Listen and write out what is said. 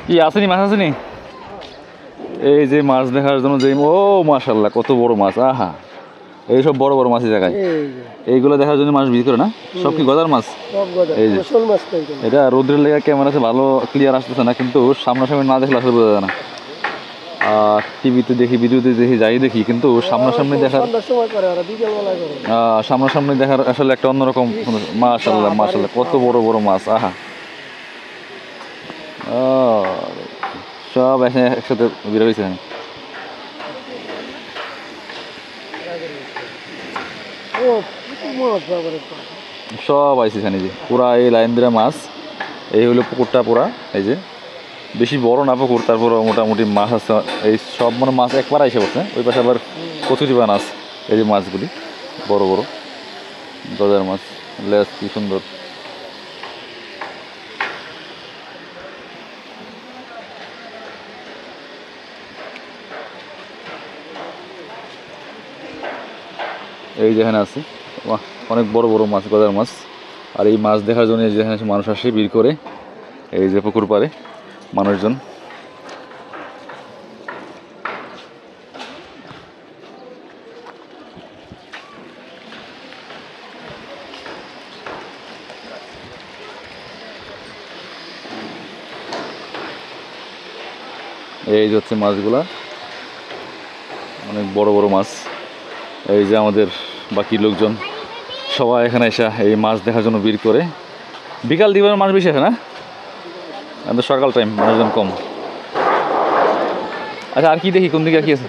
কি আসেনি মাছ আসেনি? এই যে মাছ দেখার জন্য যে ও মাশাআল্লাহ কত বড় মাছ, আহা এই সব বড় বড় মাছের জায়গায় এইগুলো দেখার জন্য মানুষ ভিড় করে না? সব কি গজার মাছ? এই যে এটা রোদ্রের লেগে ক্যামেরাতে ভালো ক্লিয়ার আসতেছে না, কিন্তু সামনাসামনি না দেখলে আসলে বোঝা যায় না। আর টিভিতে দেখি, ভিডিওতে দেখি, যাই দেখি, কিন্তু সামনাসামনি দেখার সামনাসামনি দেখার আসলে একটা অন্যরকম। মাশাআল্লাহ মাশাআল্লাহ কত বড় বড় মাছ, আহা সব একসাথে বের হয়েছে। সব আইসি এখানে, যে পুরা এই লাইন দিয়ে মাছ। এই হলো পুকুরটা পুরা, এই যে বেশি বড় না পুকুর, তারপর মোটামুটি মাছ আছে এই সব, মানে মাছ একবার আইসে পড়ছে। ওই পাশে আবার কচুরি বান আছে। এই যে মাছগুলি বড় বড় গজার মাছ, লেজ কি সুন্দর। এই যেখানে আছে অনেক বড় বড় মাছ, গজার মাছ। আর এই মাছ দেখার জন্য যেখানে মানুষ আসে ভিড় করে, এই যে পুকুর পাড়ে মানুষজন। এই যে হচ্ছে মাছগুলা, অনেক বড় বড় মাছ। এই যে আমাদের বাকি লোকজন সবাই এখানে এসে এই মাছ দেখার জন্য ভিড় করে। বিকাল দিবেন মাছ বেশি আসে না, আমাদের সকাল টাইম মানুষজন কম। আচ্ছা আর কি দেখি, কোন দিকে আর কি আছে?